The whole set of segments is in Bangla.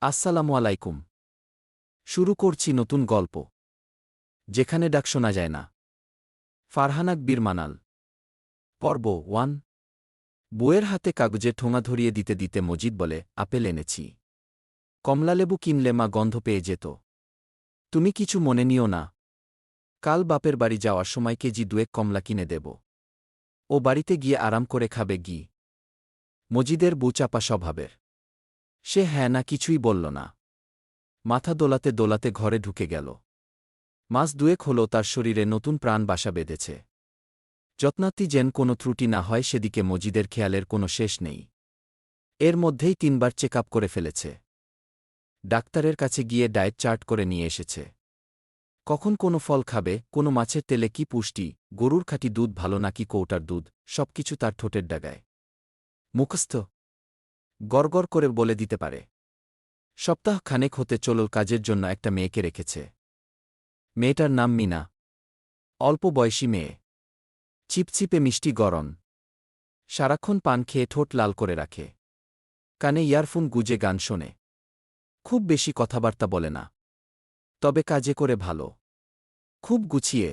আসসালামু আলাইকুম। শুরু করছি নতুন গল্প, যেখানে ডাক শোনা যায় না। ফারহান আকবীর মানাল। পর্ব 1। বউয়ের হাতে কাগজে ঠোঙা ধরিয়ে দিতে দিতে মজিদ বলে, আপেল এনেছি। কমলালেবু কিনলে মা গন্ধ পেয়ে যেত। তুমি কিছু মনে নিও না। কাল বাপের বাড়ি যাওয়ার সময় কেজি 2 কমলা কিনে দেব। ও বাড়িতে গিয়ে আরাম করে খাবে গি। মজিদের বুচাপা স্বভাবের। সে হ্যাঁ না কিছুই বলল না। মাথা দোলাতে দোলাতে ঘরে ঢুকে গেল। মাস 2 হল তার শরীরে নতুন প্রাণ বাসা বেঁধেছে। যত্নাত্তি যেন কোনো ত্রুটি না হয় সেদিকে মজিদের খেয়ালের কোনো শেষ নেই। এর মধ্যেই 3বার চেক আপ করে ফেলেছে। ডাক্তারের কাছে গিয়ে ডায়েট চার্ট করে নিয়ে এসেছে। কখন কোনো ফল খাবে, কোনো মাছের তেলে কি পুষ্টি, গরুর খাঁটি দুধ ভালো নাকি কৌটার দুধ, সবকিছু তার ঠোঁটের ডাগায়। মুখস্থ গড়গড় করে বলে দিতে পারে। সপ্তাহ খানেক হতে চলল কাজের জন্য একটা মেয়েকে রেখেছে। মেয়েটার নাম মিনা। অল্প বয়সী মেয়ে। চিপচিপে মিষ্টি গরম। সারাক্ষণ পান খেয়ে ঠোঁট লাল করে রাখে। কানে ইয়ারফোন গুজে গান শোনে। খুব বেশি কথাবার্তা বলে না। তবে কাজে করে ভালো। খুব গুছিয়ে।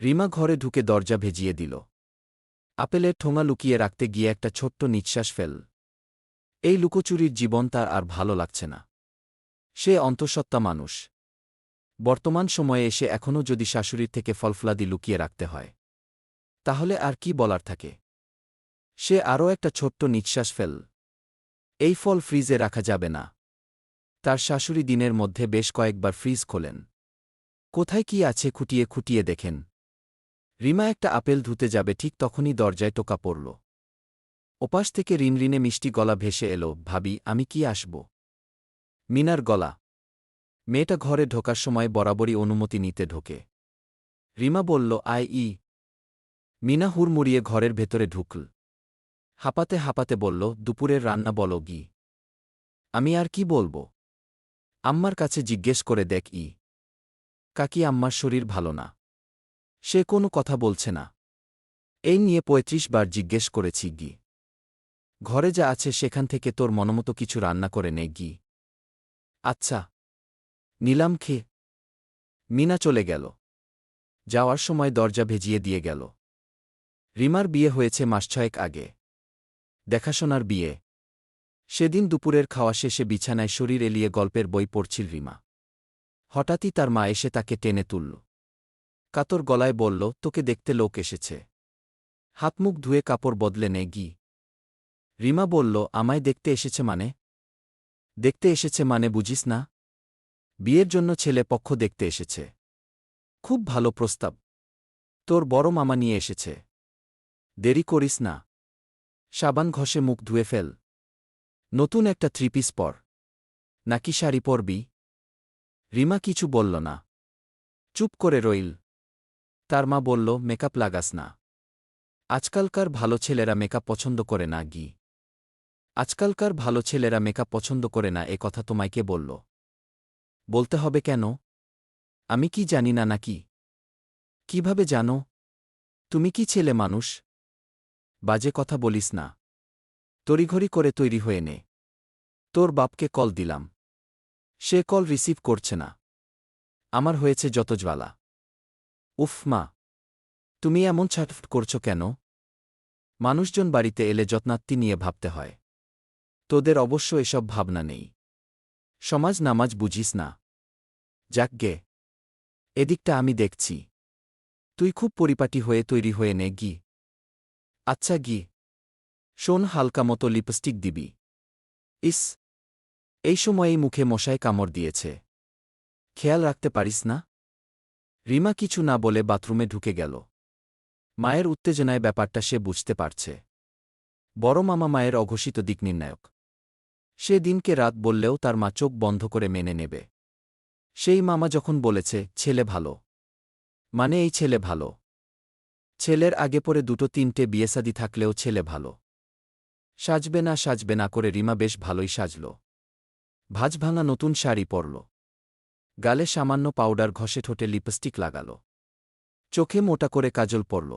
রিমা ঘরে ঢুকে দরজা ভেজিয়ে দিল। আপেলের ঠোঙা লুকিয়ে রাখতে গিয়ে একটা ছোট্ট নিঃশ্বাস ফেল। এই লুকোচুরির জীবন তার আর ভালো লাগছে না। সে অন্তঃসত্ত্বা মানুষ। বর্তমান সময়ে এসে এখনও যদি শাশুড়ির থেকে ফলফলাদি লুকিয়ে রাখতে হয়, তাহলে আর কি বলার থাকে। সে আরও একটা ছোট্ট নিঃশ্বাস ফেল। এই ফল ফ্রিজে রাখা যাবে না। তার শাশুড়ি দিনের মধ্যে বেশ কয়েকবার ফ্রিজ খোলেন। কোথায় কি আছে খুঁটিয়ে খুঁটিয়ে দেখেন। রিমা একটা আপেল ধুতে যাবে ঠিক তখনই দরজায় টোকা পড়ল। ওপাশ থেকে রিনরিনে মিষ্টি গলা ভেসে এলো, ভাবি আমি কি আসব? মিনার গলা। মেয়েটা ঘরে ঢোকার সময় বরাবরই অনুমতি নিতে ঢোকে। রিমা বলল, আই। মিনা হুড়মুড়িয়ে ঘরের ভেতরে ঢুকল। হাঁপাতে হাঁপাতে বলল, দুপুরের রান্না বলো গি। আমি আর কি বলবো? আম্মার কাছে জিজ্ঞেস করে দেখ কাকি আম্মার শরীর ভালো না। সে কোনো কথা বলছে না। এই নিয়ে ৩৫ বার জিজ্ঞেস করেছি গি। ঘরে যা আছে সেখান থেকে তোর মনমতো কিছু রান্না করে নে গি। আচ্ছা। নিলাম খে। মিনা চলে গেল। যাওয়ার সময় দরজা ভেজিয়ে দিয়ে গেল। রিমার বিয়ে হয়েছে মাস 6 আগে। দেখাশোনার বিয়ে। সেদিন দুপুরের খাওয়া শেষে বিছানায় শরীর এলিয়ে গল্পের বই পড়ছিল রিমা। হঠাৎই তার মা এসে তাকে টেনে তুলল। কাতর গলায় বলল, তোকে দেখতে লোক এসেছে। হাতমুখ ধুয়ে কাপড় বদলে নে গি। রিমা বলল, আমায় দেখতে এসেছে মানে? দেখতে এসেছে মানে বুঝিস না? বিয়ের জন্য ছেলে পক্ষ দেখতে এসেছে। খুব ভালো প্রস্তাব। তোর বড় মামা নিয়ে এসেছে। দেরি করিস না। সাবান ঘষে মুখ ধুয়ে ফেল। নতুন একটা 3 পিস পর। নাকি শাড়ি পরবি? রিমা কিছু বলল না। চুপ করে রইল। তার মা বলল, মেকআপ লাগাস না। আজকালকার ভালো ছেলেরা মেকআপ পছন্দ করে না গি। আজকালকার ভালো ছেলেরা মেকআপ পছন্দ করে না, এ কথা তোমায় কে বলল? বলতে হবে কেন? আমি কি জানি না নাকি? কিভাবে জানো? তুমি কি ছেলে মানুষ? বাজে কথা বলিস না। তড়িঘড়ি করে তৈরি হয়ে নে। তোর বাপকে কল দিলাম। সে কল রিসিভ করছে না। আমার হয়েছে যত জ্বালা। উফ মা! তুমি এমন ছটফট করছো কেন? মানুষজন বাড়িতে এলে যত্নাত্তি নিয়ে ভাবতে হয়। তোদের অবশ্য এসব ভাবনা নেই। সমাজ নামাজ বুঝিস না। যাকগে। এদিকটা আমি দেখছি। তুই খুব পরিপাটি হয়ে তৈরি হয়ে নে গি। আচ্ছা গি। শোন, হালকা মতো লিপস্টিক দিবি। ইস! এই সময়েই মুখে মশায় কামড় দিয়েছে। খেয়াল রাখতে পারিস না? রিমা কিছু না বলে বাথরুমে ঢুকে গেল। মায়ের উত্তেজনায় ব্যাপারটা সে বুঝতে পারছে। বড় মামা মায়ের অঘোষিত দিক নির্ণায়ক। সে দিনকে রাত বললেও তার মা চোখ বন্ধ করে মেনে নেবে। সেই মামা যখন বলেছে, ছেলে ভালো, মানে এই ছেলে ভালো। ছেলের আগে পরে 2-3টে বিয়েশাদি থাকলেও ছেলে ভালো। সাজবে না করে রিমা বেশ ভালোই সাজল। ভাঁজভাঙা নতুন শাড়ি পরল। গালে সামান্য পাউডার ঘষে ঠোঁটে লিপস্টিক লাগাল। চোখে মোটা করে কাজল পরল।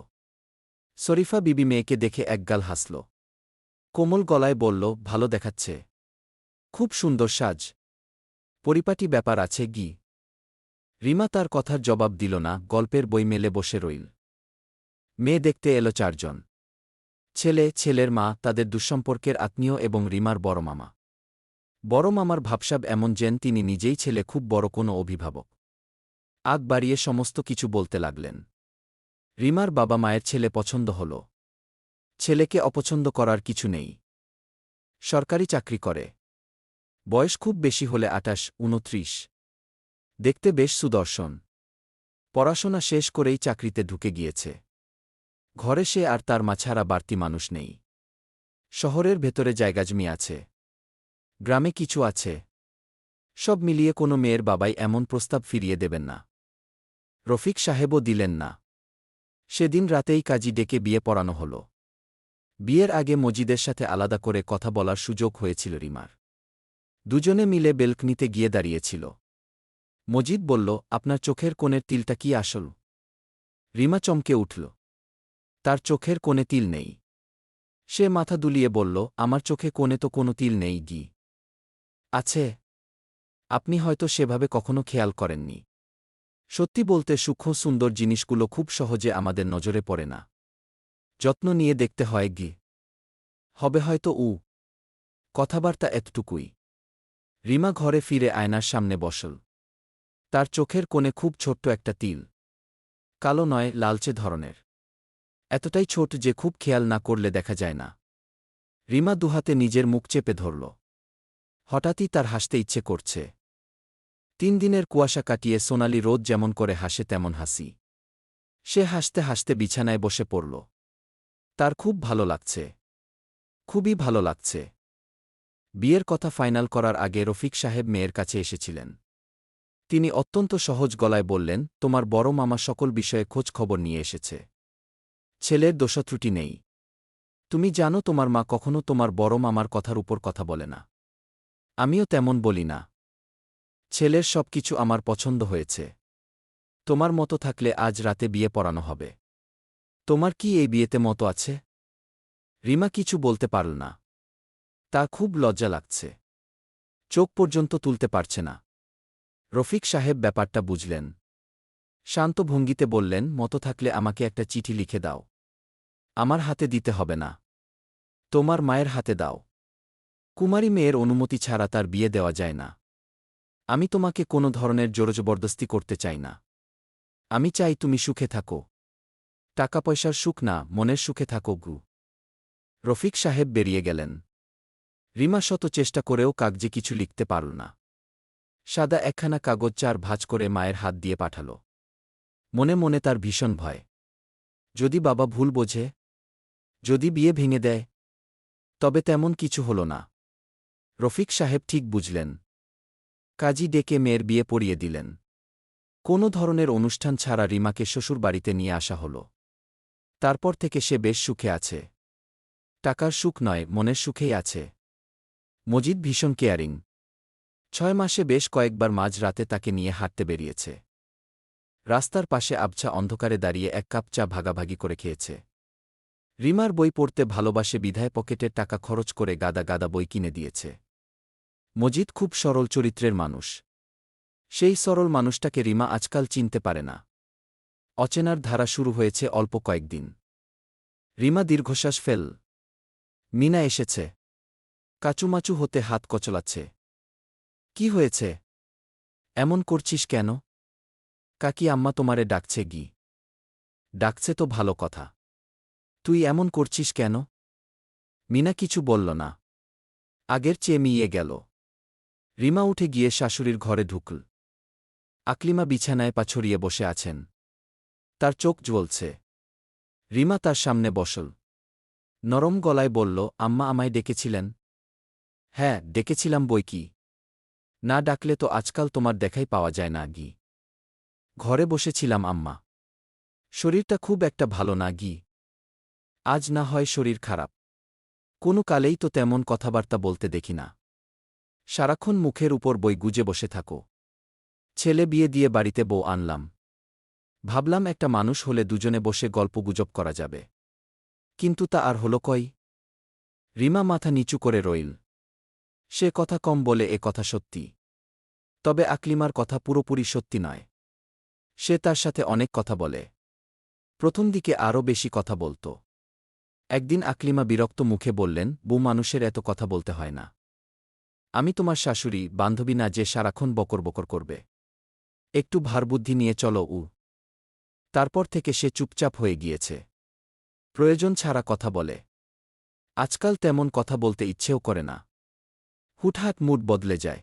শরীফা বিবি মেয়েকে দেখে একগাল হাসল। কোমল গলায় বলল, ভালো দেখাচ্ছে। খুব সুন্দর সাজ। পরিপাটি ব্যাপার আছে গি। রিমা তার কথার জবাব দিল না, গল্পের বই মেলে বসে রইল। মেয়ে দেখতে এলো 4 জন। ছেলে, ছেলের মা, তাদের দুঃসম্পর্কের আত্মীয় এবং রিমার বড় মামা। বড় মামার ভাবসাব এমন যেন তিনি নিজেই ছেলে খুব বড় কোনো অভিভাবক। আগ বাড়িয়ে সমস্ত কিছু বলতে লাগলেন। রিমার বাবা মায়ের ছেলে পছন্দ হল। ছেলেকে অপছন্দ করার কিছু নেই। সরকারি চাকরি করে। বয়স খুব বেশি হলে 28, 29। দেখতে বেশ সুদর্শন। পড়াশোনা শেষ করেই চাকরিতে ঢুকে গিয়েছে। ঘরে সে আর তার মা ছাড়া বাড়তি মানুষ নেই। শহরের ভেতরে জায়গাজমি আছে। গ্রামে কিছু আছে। সব মিলিয়ে কোনো মেয়ের বাবাই এমন প্রস্তাব ফিরিয়ে দেবেন না। রফিক সাহেবও দিলেন না। সেদিন রাতেই কাজী ডেকে বিয়ে পড়ানো হল। বিয়ের আগে মজিদের সাথে আলাদা করে কথা বলার সুযোগ হয়েছিল রিমার। দুজনে মিলে বেলকনিতে গিয়ে দাঁড়িয়েছিল। মজিদ বলল, আপনার চোখের কোণের তিলটা কি আসল? রিমা চমকে উঠল। তার চোখের কোণে তিল নেই। সে মাথা দুলিয়ে বলল, আমার চোখে কোণে তো কোনো তিল নেই গি। আছে। আপনি হয়তো সেভাবে কখনো খেয়াল করেননি। সত্যি বলতে সূক্ষ্ম সুন্দর জিনিসগুলো খুব সহজে আমাদের নজরে পড়ে না। যত্ন নিয়ে দেখতে হয় গি। হবে হয়তো কথাবার্তা এতটুকুই। রিমা ঘরে ফিরে আয়নার সামনে বসল। তার চোখের কোণে খুব ছোট্ট একটা তিল। কালো নয়, লালচে ধরনের। এতটাই ছোট যে খুব খেয়াল না করলে দেখা যায় না। রিমা দুহাতে নিজের মুখ চেপে ধরল। হঠাৎই তার হাসতে ইচ্ছে করছে। 3 দিনের কুয়াশা কাটিয়ে সোনালি রোদ যেমন করে হাসে তেমন হাসি। সে হাসতে হাসতে বিছানায় বসে পড়ল। তার খুব ভালো লাগছে। খুবই ভালো লাগছে। বিয়ের কথা ফাইনাল করার আগে রফিক সাহেব মেয়ের কাছে এসেছিলেন। তিনি অত্যন্ত সহজ গলায় বললেন, তোমার বড় মামা সকল বিষয়ে খোঁজ খবর নিয়ে এসেছে। ছেলের দোষত্রুটি নেই। তুমি জানো তোমার মা কখনো তোমার বড় মামার কথার উপর কথা বলে না। আমিও তেমন বলি না। ছেলের সব কিছু আমার পছন্দ হয়েছে। তোমার মতো থাকলে আজ রাতে বিয়ে পড়ানো হবে। তোমার কি এই বিয়েতে মতো আছে? রিমা কিছু বলতে পারল না। তা খুব লজ্জা লাগছে। চোখ পর্যন্ত তুলতে পারছে না। রফিক সাহেব ব্যাপারটা বুঝলেন। শান্ত ভঙ্গিতে বললেন, মতো থাকলে আমাকে একটা চিঠি লিখে দাও। আমার হাতে দিতে হবে না। তোমার মায়ের হাতে দাও। কুমারী মেয়ের অনুমতি ছাড়া তার বিয়ে দেওয়া যায় না। আমি তোমাকে কোনো ধরনের জোরজবরদস্তি করতে চাই না। আমি চাই তুমি সুখে থাকো। টাকা পয়সার সুখ না, মনের সুখে থাকো গু। রফিক সাহেব বেরিয়ে গেলেন। রিমা শত চেষ্টা করেও কাগজে কিছু লিখতে পারল না। সাদা একখানা কাগজ 4 ভাঁজ করে মায়ের হাত দিয়ে পাঠাল। মনে মনে তার ভীষণ ভয়। যদি বাবা ভুল বোঝে? যদি বিয়ে ভেঙে দেয়? তবে তেমন কিছু হল না। রফিক সাহেব ঠিক বুঝলেন। কাজী ডেকে মেয়ের বিয়ে পড়িয়ে দিলেন। কোনো ধরনের অনুষ্ঠান ছাড়া রিমাকে শ্বশুরবাড়িতে নিয়ে আসা হল। তারপর থেকে সে বেশ সুখে আছে। টাকার সুখ নয়, মনের সুখেই আছে। মজিদ ভীষণ কেয়ারিং। 6 মাসে বেশ কয়েকবার মাঝ রাতে তাকে নিয়ে হাঁটতে বেরিয়েছে। রাস্তার পাশে আবছা অন্ধকারে দাঁড়িয়ে 1 কাপ চা ভাগাভাগি করে খেয়েছে। রিমার বই পড়তে ভালোবাসে বিধায় পকেটের টাকা খরচ করে গাদা গাদা বই কিনে দিয়েছে। মজিদ খুব সরল চরিত্রের মানুষ। সেই সরল মানুষটাকে রিমা আজকাল চিনতে পারে না। অচেনার ধারা শুরু হয়েছে অল্প কয়েকদিন। রিমা দীর্ঘশ্বাস ফেল। মিনা এসেছে। কাচুমাচু হতে হাত কচলাচ্ছে। কি হয়েছে? এমন করছিস কেন? কাকি আম্মা তোমারে ডাকছে গি। ডাকছে তো ভালো কথা। তুই এমন করছিস কেন? মিনা কিছু বলল না। আগের চেয়ে মিয়ে গেল। রিমা উঠে গিয়ে শাশুড়ির ঘরে ঢুকল। আকলিমা বিছানায় পা ছড়িয়ে বসে আছেন। তার চোখ জ্বলছে। রিমা তার সামনে বসল। নরম গলায় বলল, আম্মা আমায় ডেকেছিলেন? হ্যাঁ, ডেকেছিলাম বই কি। না ডাকলে তো আজকাল তোমার দেখাই পাওয়া যায় না গি। ঘরে বসেছিলাম আম্মা। শরীরটা খুব একটা ভালো না গি। আজ না হয় শরীর খারাপ। কোনো কালেই তো তেমন কথাবার্তা বলতে দেখি না। সারাক্ষণ মুখের উপর বই গুজে বসে থাকো। ছেলে বিয়ে দিয়ে বাড়িতে বউ আনলাম। ভাবলাম একটা মানুষ হলে দুজনে বসে গল্পগুজব করা যাবে। কিন্তু তা আর হল কই? রিমা মাথা নিচু করে রইল। সে কথা কম বলে এ কথা সত্যি। তবে আকলিমার কথা পুরোপুরি সত্যি নয়। সে তার সাথে অনেক কথা বলে। প্রথম দিকে আরও বেশি কথা বলত। একদিন আকলিমা বিরক্ত মুখে বললেন, বউ মানুষের এত কথা বলতে হয় না। আমি তোমার শাশুড়ি, বান্ধবী না যে সারাক্ষণ বকর বকর করবে। একটু ভারবুদ্ধি নিয়ে চলো। তারপর থেকে সে চুপচাপ হয়ে গিয়েছে। প্রয়োজন ছাড়া কথা বলে। আজকাল তেমন কথা বলতে ইচ্ছেও করে না। হুটহাট মুড বদলে যায়।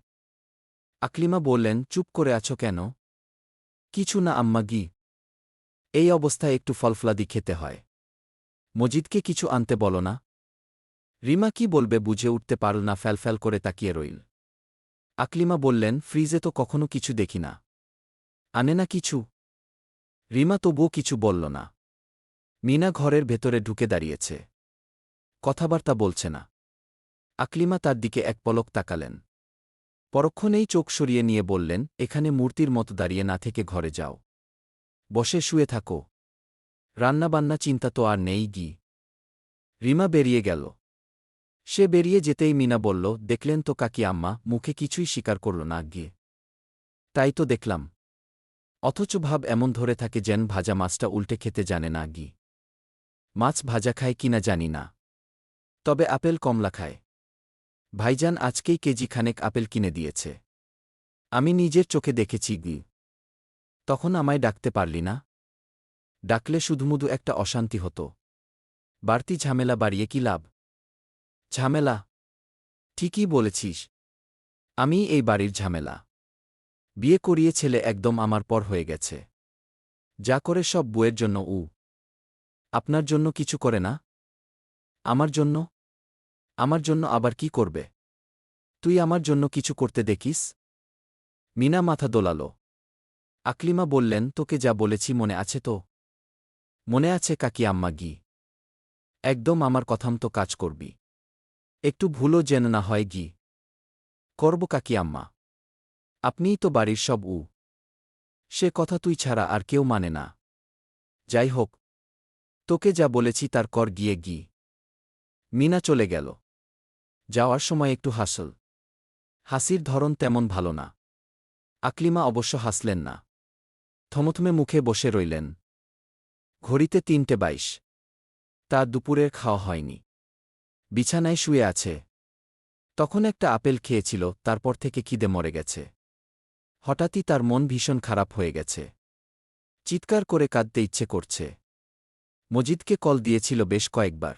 আকলিমা বললেন, চুপ করে আছো কেন? কিছু না আম্মা গি। এই অবস্থায় একটু ফলফলাদি খেতে হয়। মজিদকে কিছু আনতে বলো না। রিমা কি বলবে বুঝে উঠতে পারল না, ফ্যালফ্যাল করে তাকিয়ে রইল। আকলিমা বললেন, ফ্রিজে তো কখনো কিছু দেখি না। আনে না কিছু? রিমা তবুও কিছু বলল না। মিনা ঘরের ভেতরে ঢুকে দাঁড়িয়েছে। কথাবার্তা বলছে না। আকলিমা তার দিকে এক পলক তাকালেন। পরক্ষণেই চোখ সরিয়ে নিয়ে বললেন, এখানে মূর্তির মতো দাঁড়িয়ে না থেকে ঘরে যাও। বসে শুয়ে থাকো। রান্নাবান্না চিন্তা তো আর নেই গি। রিমা বেরিয়ে গেল। সে বেরিয়ে যেতেই মিনা বলল, দেখলেন তো কাকি আম্মা, মুখে কিছুই স্বীকার করল না গিয়ে। তাই তো দেখলাম। অথচ ভাব এমন ধরে থাকে যেন ভাজা মাছটা উল্টে খেতে জানে না গি। মাছ ভাজা খায় কিনা জানি না, তবে আপেল কমলা খায়। ভাইজান আজকেই কেজি খানেক আপেল কিনে দিয়েছে। আমি নিজের চোখে দেখেছি গি। তখন আমায় ডাকতে পারলি না? ডাকলে শুধুমুধু একটা অশান্তি হতো। বাড়তি ঝামেলা বাড়িয়ে কি লাভ? ঝামেলা? ঠিকই বলেছিস। আমিই এই বাড়ির ঝামেলা। বিয়ে করিয়ে ছেলে একদম আমার পর হয়ে গেছে। যা করে সব বউয়ের জন্য। আপনার জন্য কিছু করে না? আমার জন্য? আমার জন্য আবার কি করবে? তুই আমার জন্য কিছু করতে দেখিস? মিনা মাথা দোলাল। আকলিমা বললেন, তোকে যা বলেছি মনে আছে তো? মনে আছে কাকি আম্মা গি। একদম আমার কথামতো কাজ করবি। একটু ভুলও যেন না হয় গি। করব কাকি আম্মা। আপনিই তো বাড়ির সব। সে কথা তুই ছাড়া আর কেউ মানে না। যাই হোক, তোকে যা বলেছি তার কর গিয়ে গি। মিনা চলে গেল। যাওয়ার সময় একটু হাসল। হাসির ধরন তেমন ভালো না। আকলিমা অবশ্য হাসলেন না। থমথমে মুখে বসে রইলেন। ঘড়িতে ৩:২২। তার দুপুরের খাওয়া হয়নি। বিছানায় শুয়ে আছে। তখন একটা আপেল খেয়েছিল, তারপর থেকে খিদে মরে গেছে। হঠাৎই তার মন ভীষণ খারাপ হয়ে গেছে। চিৎকার করে কাঁদতে ইচ্ছে করছে। মজিদকে কল দিয়েছিল বেশ কয়েকবার।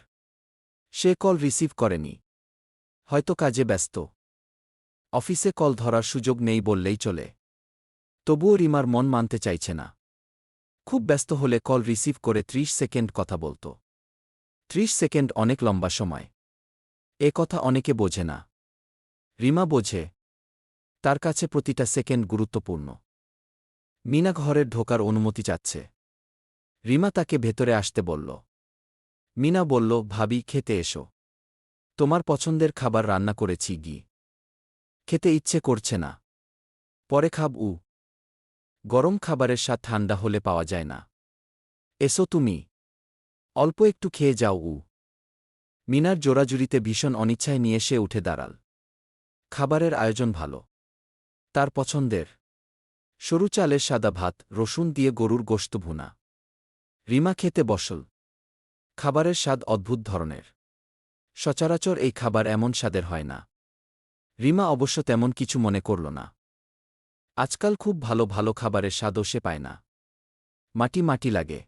সে কল রিসিভ করেনি। হয়তো কাজে ব্যস্ত। অফিসে কল ধরার সুযোগ নেই বললেই চলে। তবুও রিমার মন মানতে চাইছে না। খুব ব্যস্ত হলে কল রিসিভ করে ৩০ সেকেন্ড কথা বলত। ৩০ সেকেন্ড অনেক লম্বা সময়। এ কথা অনেকে বোঝে না। রিমা বোঝে। তার কাছে প্রতিটা সেকেন্ড গুরুত্বপূর্ণ। মিনা ঘরের ঢোকার অনুমতি চাচ্ছে। রিমা তাকে ভেতরে আসতে বলল। মিনা বলল, ভাবি খেতে এসো। তোমার পছন্দের খাবার রান্না করেছি গি। খেতে ইচ্ছে করছে না। পরে খাব। গরম খাবারের স্বাদ ঠান্ডা হলে পাওয়া যায় না। এসো তুমি। অল্প একটু খেয়ে যাও। মিনার জোরাজুরিতে ভীষণ অনিচ্ছায় নিয়ে সে উঠে দাঁড়াল। খাবারের আয়োজন ভালো। তার পছন্দের। সরু চালের সাদা ভাত, রসুন দিয়ে গরুর গোশত ভুনা। রিমা খেতে বসল। খাবারের স্বাদ অদ্ভুত ধরনের। সচরাচর এই খাবার এমন স্বাদের হয় না। রিমা অবশ্য তেমন কিছু মনে করল না। আজকাল খুব ভালো ভালো খাবারের স্বাদও সে পায় না। মাটি মাটি লাগে।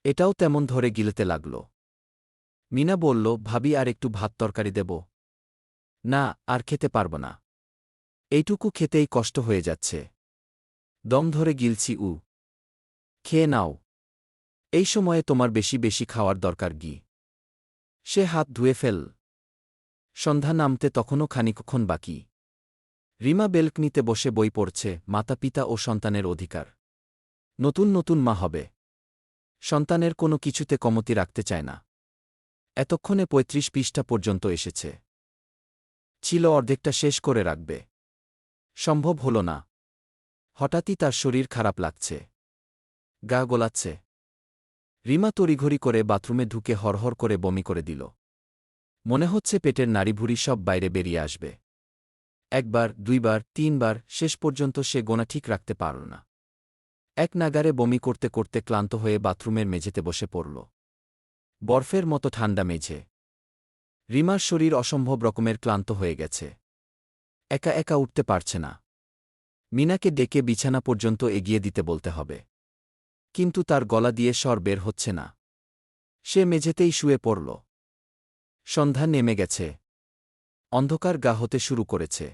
এটাও তেমন ধরে গিলতে লাগল। মিনা বলল, ভাবি আর একটু ভাত তরকারি দেব? না, আর খেতে পারব না। এইটুকু খেতেই কষ্ট হয়ে যাচ্ছে। দম ধরে গিলছি। খেয়ে নাও। এই সময়ে তোমার বেশি বেশি খাওয়ার দরকার গি। সে হাত ধুয়ে ফেল। সন্ধ্যা নামতে তখনও খানিকক্ষণ বাকি। রিমা বেলকনিতে বসে বই পড়ছে, মাতা-পিতা ও সন্তানের অধিকার। নতুন নতুন মা হবে। সন্তানের কোনো কিছুতে কমতি রাখতে চায় না। এতক্ষণে ৩৫ পৃষ্ঠা পর্যন্ত এসেছে। ছিল অর্ধেকটা শেষ করে রাখবে। সম্ভব হল না। হঠাৎই তার শরীর খারাপ লাগছে। গা গোলাচ্ছে। রিমা তড়িঘড়ি করে বাথরুমে ঢুকে হরহর করে বমি করে দিল। মনে হচ্ছে পেটের নাড়িভুড়ি সব বাইরে বেরিয়ে আসবে। একবার, দুইবার, তিনবার, শেষ পর্যন্ত সে গোনা ঠিক রাখতে পারল না। এক নাগারে বমি করতে করতে ক্লান্ত হয়ে বাথরুমের মেঝেতে বসে পড়ল। বরফের মতো ঠান্ডা মেঝে। রিমার শরীর অসম্ভব রকমের ক্লান্ত হয়ে গেছে। একা একা উঠতে পারছে না। মিনাকে ডেকে বিছানা পর্যন্ত এগিয়ে দিতে বলতে হবে। কিন্তু তার গলা দিয়ে স্বর বের হচ্ছে না। সে মেঝেতেই শুয়ে পড়ল। সন্ধ্যা নেমে গেছে। অন্ধকার গা হতে শুরু করেছে।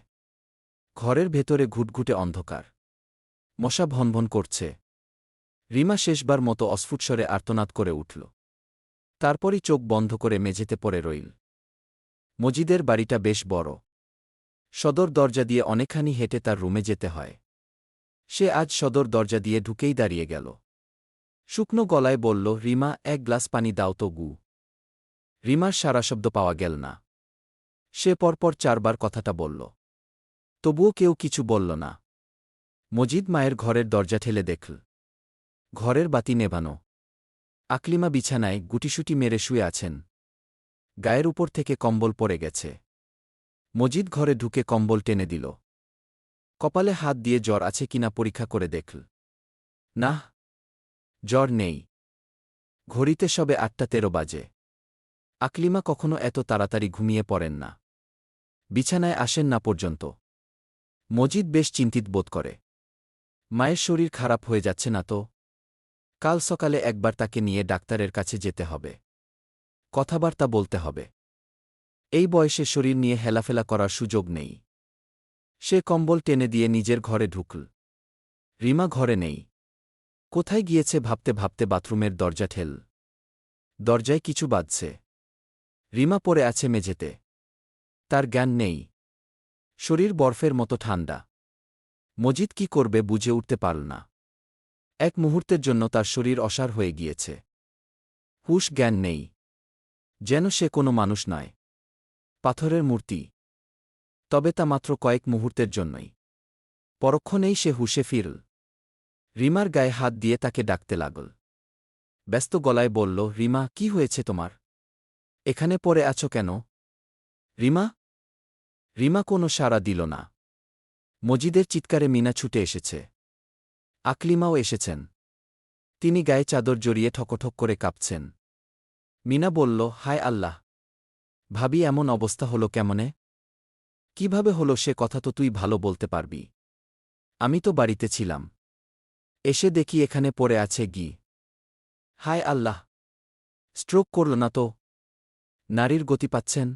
ঘরের ভেতরে ঘুটঘুটে অন্ধকার। মশা ভনভন করছে। রিমা শেষবার মতো অস্ফুটস্বরে আর্তনাদ করে উঠল। তারপরই চোখ বন্ধ করে মেঝেতে পড়ে রইল। মজিদের বাড়িটা বেশ বড়। সদর দরজা দিয়ে অনেকখানি হেঁটে তার রুমে যেতে হয়। সে আজ সদর দরজা দিয়ে ঢুকেই দাঁড়িয়ে গেল। শুকনো গলায় বলল, রিমা, এক গ্লাস পানি দাও তো গু। রিমার সারা শব্দ পাওয়া গেল না। সে পরপর 4 বার কথাটা বলল। তবুও কেউ কিছু বলল না। মজিদ মায়ের ঘরের দরজা ঠেলে দেখল। ঘরের বাতি নেভানো। আকলিমা বিছানায় গুটিসুটি মেরে শুয়ে আছেন। গায়ের উপর থেকে কম্বল পড়ে গেছে। মজিদ ঘরে ঢুকে কম্বল টেনে দিল। কপালে হাত দিয়ে জ্বর আছে কিনা পরীক্ষা করে দেখল। নাহ, জ্বর নেই। ঘড়িতে সবে 8:13 বাজে। আকলিমা কখনো এত তাড়াতাড়ি ঘুমিয়ে পড়েন না। বিছানায় আসেন না পর্যন্ত। মজিদ বেশ চিন্তিত বোধ করে। মায়ের শরীর খারাপ হয়ে যাচ্ছে না তো? কাল সকালে একবার তাকে নিয়ে ডাক্তারের কাছে যেতে হবে। কথাবার্তা বলতে হবে। এই বয়সে শরীর নিয়ে হেলাফেলা করার সুযোগ নেই। সে কম্বল টেনে দিয়ে নিজের ঘরে ঢুকল। রিমা ঘরে নেই। কোথায় গিয়েছে ভাবতে ভাবতে বাথরুমের দরজা ঠেল। দরজায় কিছু বাজছে। রিমা পড়ে আছে মেঝেতে। তার জ্ঞান নেই। শরীর বরফের মতো ঠান্ডা। মজিদ কি করবে বুঝে উঠতে পারল না। এক মুহূর্তের জন্য তার শরীর অসাড় হয়ে গিয়েছে। হুশ জ্ঞান নেই। যেন সে কোনো মানুষ নয়। পাথরের মূর্তি। তবে তা মাত্র কয়েক মুহূর্তের জন্যই। পরক্ষণেই সে হুশে ফিরল। রিমার গায়ে হাত দিয়ে তাকে ডাকতে লাগল। ব্যস্ত গলায় বলল, রিমা, কি হয়েছে তোমার? এখানে পড়ে আছো কেন? রিমা? রিমা কোনো সাড়া দিল না। মজিদের চিৎকারে মিনা ছুটে এসেছে। আকলিমাও এসেছেন। তিনি গায়ে চাদর জড়িয়ে ঠকঠক করে কাঁপছেন। মিনা বলল, হায় আল্লাহ! ভাবি, এমন অবস্থা হলো কেমনে? কিভাবে হলো সে কথা তো তুই ভালো বলতে পারবি। আমি তো বাড়িতে ছিলাম। এসে দেখি এখানে পড়ে আছে গি। হায় আল্লাহ! স্ট্রোক করল না তো? নারীর গতি পাচ্ছেন?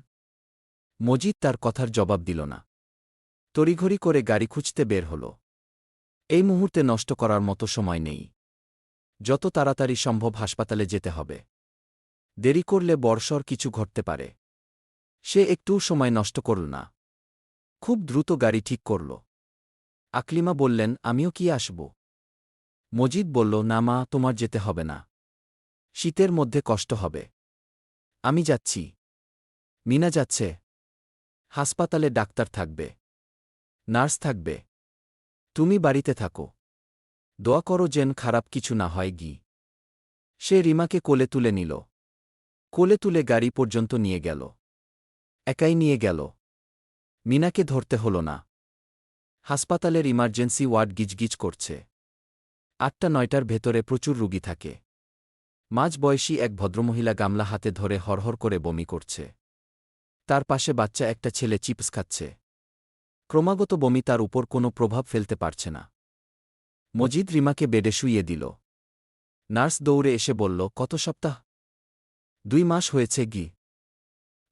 মজিদ তার কথার জবাব দিল না। তড়িঘড়ি করে গাড়ি খুঁজতে বের হল। এই মুহূর্তে নষ্ট করার মতো সময় নেই। যত তাড়াতাড়ি সম্ভব হাসপাতালে যেতে হবে। দেরি করলে বড়সড় কিছু ঘটতে পারে। সে একটুও সময় নষ্ট করল না। খুব দ্রুত গাড়ি ঠিক করল। আকলিমা বললেন, আমিও কি আসব? মজিদ বলল, না মা, তোমার যেতে হবে না। শীতের মধ্যে কষ্ট হবে। আমি যাচ্ছি। মিনা যাচ্ছে। হাসপাতালে ডাক্তার থাকবে। নার্স থাকবে। তুমি বাড়িতে থাকো। দোয়া করো যেন খারাপ কিছু না হয় গি। সে রিমাকে কোলে তুলে নিল। কোলে তুলে গাড়ি পর্যন্ত নিয়ে গেল। একাই নিয়ে গেল। মিনাকে ধরতে হল না। হাসপাতালের ইমার্জেন্সি ওয়ার্ড গিজগিজ করছে। 8টা-9টার ভেতরে প্রচুর রুগী থাকে। মাঝবয়সী এক ভদ্রমহিলা গামলা হাতে ধরে হরহর করে বমি করছে। তার পাশে বাচ্চা একটা ছেলে চিপস খাচ্ছে। ক্রমাগত বমি তার উপর কোনো প্রভাব ফেলতে পারছে না। মজিদ রিমাকে বেডে শুইয়ে দিল। নার্স দৌড়ে এসে বলল, কত সপ্তাহ? 2 মাস হয়েছে গি।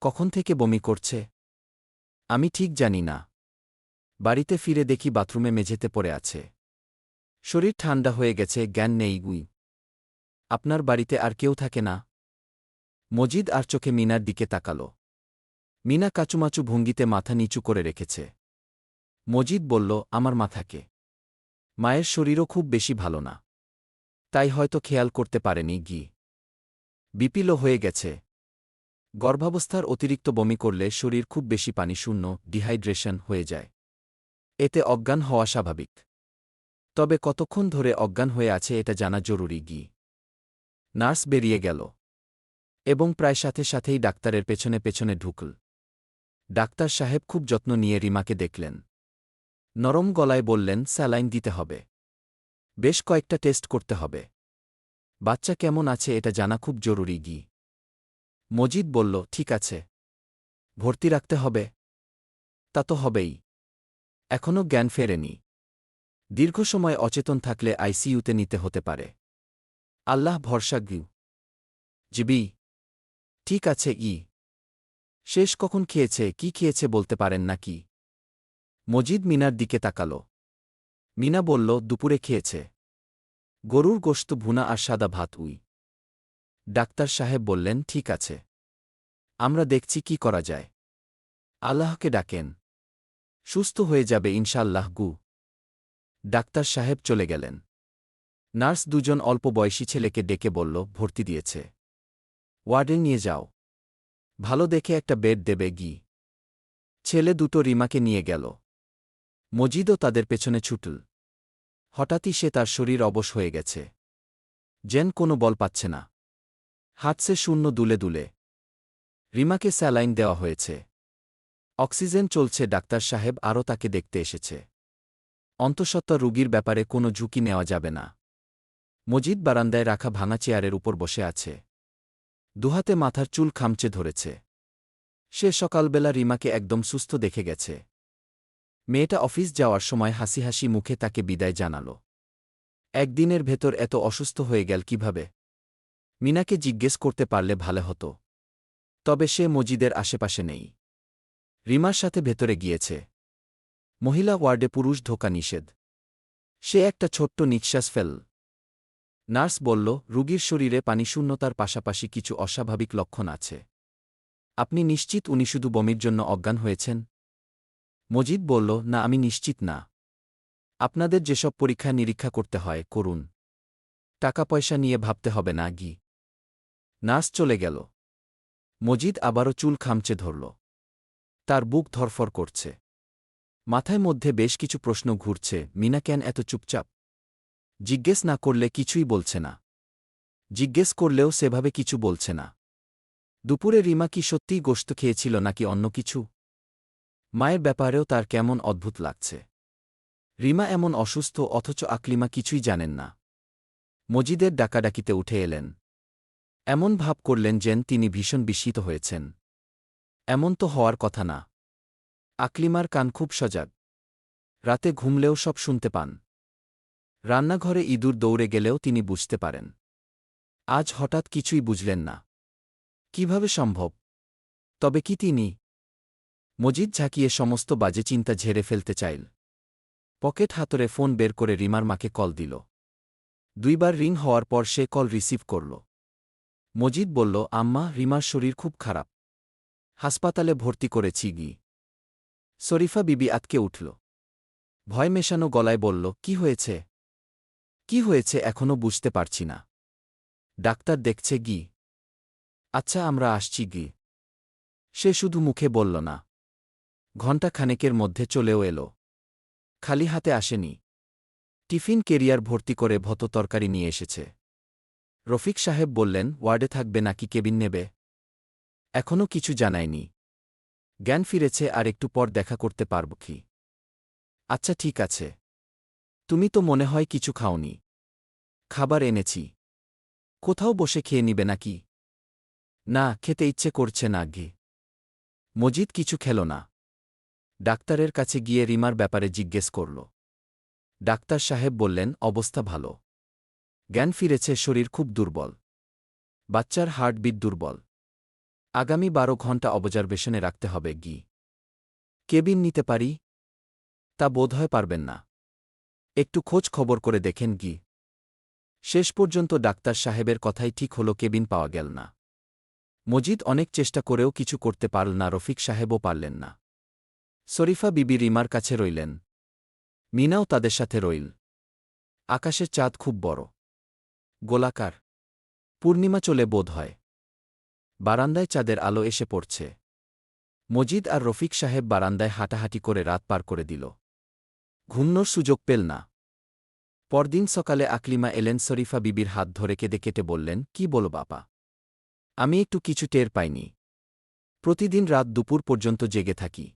কখন থেকে বমি করছে? আমি ঠিক জানি না। বাড়িতে ফিরে দেখি বাথরুমে মেঝেতে পড়ে আছে। শরীর ঠান্ডা হয়ে গেছে, জ্ঞান নেই গুই। আপনার বাড়িতে আর কেউ থাকে না? মজিদ আর চোখে মিনার দিকে তাকাল। মিনা কাচুমাচু ভঙ্গিতে মাথা নিচু করে রেখেছে। মজিদ বলল, আমার মাথাকে। মায়ের শরীরও খুব বেশি ভালো না। তাই হয়তো খেয়াল করতে পারেনি গি। বিপি লো হয়ে গেছে। গর্ভাবস্থার অতিরিক্ত বমি করলে শরীর খুব বেশি পানিশূন্য, ডিহাইড্রেশন হয়ে যায়। এতে অজ্ঞান হওয়া স্বাভাবিক। তবে কতক্ষণ ধরে অজ্ঞান হয়ে আছে এটা জানা জরুরি গি। নার্স বেরিয়ে গেল এবং প্রায় সাথে সাথেই ডাক্তারের পেছনে পেছনে ঢুকল। ডাক্তার সাহেব খুব যত্ন নিয়ে রিমাকে দেখলেন। নরম গলায় বললেন, স্যালাইন দিতে হবে। বেশ কয়েকটা টেস্ট করতে হবে। বাচ্চা কেমন আছে এটা জানা খুব জরুরি গি। মজিদ বলল, ঠিক আছে। ভর্তি রাখতে হবে? তা তো হবেই। এখনও জ্ঞান ফেরেনি। দীর্ঘ সময় অচেতন থাকলে আইসিইউতে নিতে হতে পারে। আল্লাহ ভরসা গি। জিবি। ঠিক আছে শেষ কখন খেয়েছে, কি খেয়েছে বলতে পারেন না কি? মজিদ মিনার দিকে তাকাল। মিনা বলল, দুপুরে খেয়েছে গরুর গোশত ভুনা আর সাদা ভাত। ডাক্তার সাহেব বললেন, ঠিক আছে, আমরা দেখছি কি করা যায়। আল্লাহকে ডাকেন, সুস্থ হয়ে যাবে ইনশাআল্লাহ গু। ডাক্তার সাহেব চলে গেলেন। নার্স দুজন অল্প বয়সী ছেলেকে ডেকে বলল, ভর্তি দিয়েছে, ওয়ার্ডে নিয়ে যাও। ভালো দেখে একটা বেড দেবে গি। ছেলে দুটো রিমাকে নিয়ে গেল। মজিদও তাদের পেছনে ছুটল। হঠাৎই সে তার শরীর অবশ হয়ে গেছে, যেন কোনো বল পাচ্ছে না। হাঁটছে শূন্য দুলে দুলে। রিমাকে স্যালাইন দেওয়া হয়েছে, অক্সিজেন চলছে। ডাক্তার সাহেব আরও তাকে দেখতে এসেছে। অন্তঃসত্ত্বা রুগীর ব্যাপারে কোনো ঝুঁকি নেওয়া যাবে না। মজিদ বারান্দায় রাখা ভাঙা চেয়ারের উপর বসে আছে। দুহাতে মাথার চুল খামচে ধরেছে। সে সকালবেলা রিমাকে একদম সুস্থ দেখে গেছে। মেয়েটা অফিস যাওয়ার সময় হাসি হাসি মুখে তাকে বিদায় জানাল। একদিনের ভেতর এত অসুস্থ হয়ে গেল কিভাবে? মিনাকে জিজ্ঞেস করতে পারলে ভালো হতো। তবে সে মজিদের আশেপাশে নেই। রিমার সাথে ভেতরে গিয়েছে। মহিলা ওয়ার্ডে পুরুষ ঢোকা নিষেধ। সে একটা ছোট্ট নিঃশ্বাস ফেল। নার্স বলল, রুগীর শরীরে পানিশূন্যতার পাশাপাশি কিছু অস্বাভাবিক লক্ষণ আছে। আপনি নিশ্চিত উনি শুধু বমির জন্য অজ্ঞান হয়েছেন? মজিদ বলল, না, আমি নিশ্চিত না। আপনাদের যেসব পরীক্ষা নিরীক্ষা করতে হয় করুন। টাকা পয়সা নিয়ে ভাবতে হবে না গি। নার্স চলে গেল। মজিদ আবারও চুল খামচে ধরল। তার বুক ধরফর করছে। মাথায় মধ্যে বেশ কিছু প্রশ্ন ঘুরছে। মিনা কেন এত চুপচাপ? জিজ্ঞেস না করলে কিছুই বলছে না। জিজ্ঞেস করলেও সেভাবে কিছু বলছে না। দুপুরে রিমা কি সত্যিই গোশত খেয়েছিল নাকি অন্য কিছু? মায়ের ব্যাপারেও তার কেমন অদ্ভুত লাগছে। রিমা এমন অসুস্থ অথচ আকলিমা কিছুই জানেন না। মজিদের ডাকাডাকিতে উঠে এলেন। এমন ভাব করলেন যেন তিনি ভীষণ বিস্মিত হয়েছেন। এমন তো হওয়ার কথা না। আকলিমার কান খুব সজাগ। রাতে ঘুমলেও সব শুনতে পান। রান্নাঘরে ইঁদুর দৌড়ে গেলেও তিনি বুঝতে পারেন। আজ হঠাৎ কিছুই বুঝলেন না। কিভাবে সম্ভব? তবে কি তিনি? মজিদ ঝাঁকিয়ে সমস্ত বাজে চিন্তা ঝেড়ে ফেলতে চাইল। পকেট হাতরে ফোন বের করে রিমার মাকে কল দিল। 2 বার রিং হওয়ার পর সে কল রিসিভ করল। মজিদ বলল, আম্মা, রিমার শরীর খুব খারাপ। হাসপাতালে ভর্তি করেছি গি। শরীফা বিবি আতকে উঠল। ভয় মেশানো গলায় বলল, কি হয়েছে? কি হয়েছে এখনও বুঝতে পারছি না। ডাক্তার দেখছে গি। আচ্ছা, আমরা আসছি গি। সে শুধু মুখে বলল না। ঘণ্টা খানেকের মধ্যে চলেও এলো। খালি হাতে আসেনি। টিফিন কেরিয়ার ভর্তি করে ভত তরকারি নিয়ে এসেছে। রফিক সাহেব বললেন, ওয়ার্ডে থাকবে নাকি কেবিন নেবে? এখনও কিছু জানায়নি। জ্ঞান ফিরেছে আর একটু পর দেখা করতে পারব কি? আচ্ছা, ঠিক আছে। তুমি তো মনে হয় কিছু খাওনি। খাবার এনেছি। কোথাও বসে খেয়ে নিবে নাকি? না, খেতে ইচ্ছে করছে না গে। মজিদ কিছু খেল না। ডাক্তারের কাছে গিয়ে রিমার ব্যাপারে জিজ্ঞেস করল। ডাক্তার সাহেব বললেন, অবস্থা ভালো। জ্ঞান ফিরেছে, শরীর খুব দুর্বল। বাচ্চার হার্টবিট দুর্বল। আগামী 12 ঘণ্টা অবজারভেশনে রাখতে হবে গি। কেবিন নিতে পারি? তা বোধহয় পারবেন না। একটু খোঁজ খবর করে দেখেন গি। শেষ পর্যন্ত ডাক্তার সাহেবের কথাই ঠিক হল, কেবিন পাওয়া গেল না। মজিদ অনেক চেষ্টা করেও কিছু করতে পারল না, রফিক সাহেবও পারলেন না। শরীফা বিবি রিমার কাছে রইলেন। মিনাও তাদের সাথে রইল। আকাশের চাঁদ খুব বড়, গোলাকার। পূর্ণিমা চলে বোধ হয়। বারান্দায় চাঁদের আলো এসে পড়ছে। মজিদ আর রফিক সাহেব বারান্দায় হাঁটাহাঁটি করে রাত পার করে দিল। ঘুমনোর সুযোগ পেল না। পরদিন সকালে আকলিমা এলেন। শরীফা বিবির হাত ধরে কেঁদে কেটে বললেন, কি বলো বাবা? আমি একটু কিছু টের পাইনি। প্রতিদিন রাত দুপুর পর্যন্ত জেগে থাকি।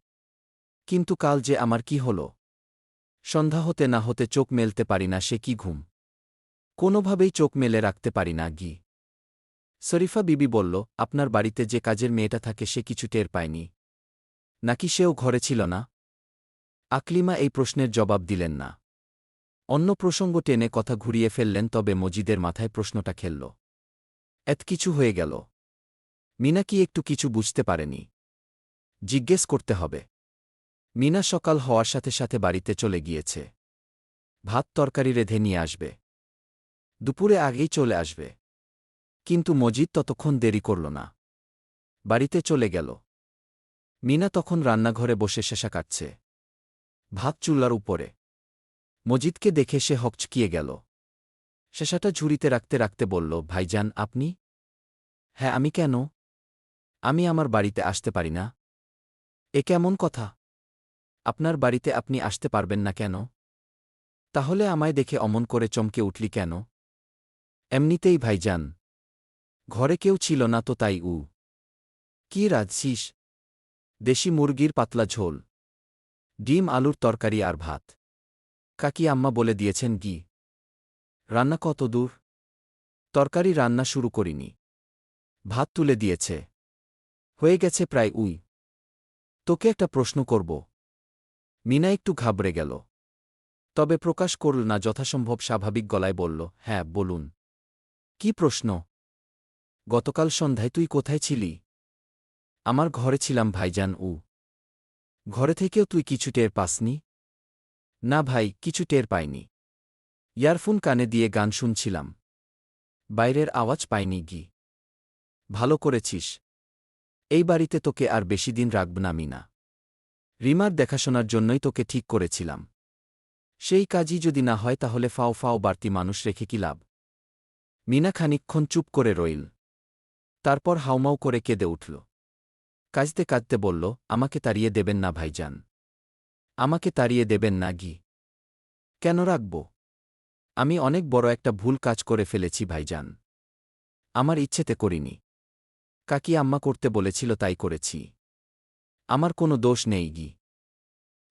কিন্তু কাল যে আমার কি হল? সন্ধ্যা হতে না হতে চোখ মেলতে পারি না, সে কি ঘুম? কোনোভাবেই চোখ মেলে রাখতে পারি না। গি শরীফা বিবি বলল, আপনার বাড়িতে যে কাজের মেয়েটা থাকে সে কিছু টের পায়নি নাকি? সেও ঘরে ছিল না? আকলিমা এই প্রশ্নের জবাব দিলেন না। অন্য প্রসঙ্গ টেনে কথা ঘুরিয়ে ফেললেন, তবে মজিদের মাথায় প্রশ্নটা খেলল। এত কিছু হয়ে গেল, মিনা কি একটু কিছু বুঝতে পারেনি? জিজ্ঞেস করতে হবে। মিনা সকাল হওয়ার সাথে সাথে বাড়িতে চলে গিয়েছে। ভাত তরকারি রেঁধে নিয়ে আসবে, দুপুরে আগেই চলে আসবে। কিন্তু মজিদ ততক্ষণ দেরি করল না, বাড়িতে চলে গেল। মিনা তখন রান্নাঘরে বসে শেষা কাটছে, ভাত চুলার উপরে। মজিদকে দেখে সে হকচকিয়ে গেল। শেষাটা ঝুড়িতে রাখতে রাখতে বলল, ভাইজান আপনি? হ্যাঁ আমি। কেন? আমি আমার বাড়িতে আসতে পারি না? এ কেমন কথা? আপনার বাড়িতে আপনি আসতে পারবেন না কেন? তাহলে আমায় দেখে অমন করে চমকে উঠলি কেন? এমনিতেই ভাইজান, ঘরে কেউ ছিল না তো তাই। কি রাঁধছিস? দেশি মুরগির পাতলা ঝোল, ডিম আলুর তরকারি আর ভাত। কাকি আম্মা বলে দিয়েছেন। গি রান্না কত দূর? তরকারি রান্না শুরু করিনি, ভাত তুলে দিয়েছে, হয়ে গেছে প্রায়। তোকে একটা প্রশ্ন করব। মিনা একটু ঘাবড়ে গেল, তবে প্রকাশ করল না, যথাসম্ভব স্বাভাবিক গলায় বলল, হ্যাঁ বলুন। কি প্রশ্ন? গতকাল সন্ধ্যায় তুই কোথায় ছিলি? আমার ঘরে ছিলাম ভাইজান। ঘরে থেকেও তুই কিছু টের পাসনি? না ভাই, কিছু টের পাইনি। ইয়ারফোন কানে দিয়ে গান শুনছিলাম, বাইরের আওয়াজ পাইনি। গি ভালো করেছিস, এই বাড়িতে তোকে আর বেশি দিন রাখব না মিনা। রিমার দেখাশোনার জন্যই তোকে ঠিক করেছিলাম। সেই কাজই যদি না হয় তাহলে ফাও ফাও বাড়তি মানুষ রেখে কি লাভ? মিনা খানিকক্ষণ চুপ করে রইল, তারপর হাউমাউ করে কেঁদে উঠল। কাঁদতে কাঁদতে বলল, আমাকে তাড়িয়ে দেবেন না ভাইজান, আমাকে তাড়িয়ে দেবেন না। গি কেন রাখব? আমি অনেক বড় একটা ভুল কাজ করে ফেলেছি ভাইজান, আমার ইচ্ছেতে করিনি। কাকি আম্মা করতে বলেছিল তাই করেছি, আমার কোনো দোষ নেই। গি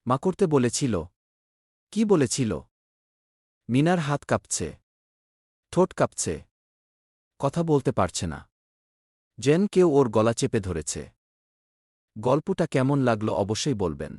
মা করতে বলেছিল? কি বলেছিল? মিনার হাত কাঁপছে, ঠোঁট কাঁপছে, কথা বলতে পারছে না, যেন কেউ ওর গলা চেপে ধরেছে। গল্পটা কেমন লাগলো অবশ্যই বলবেন।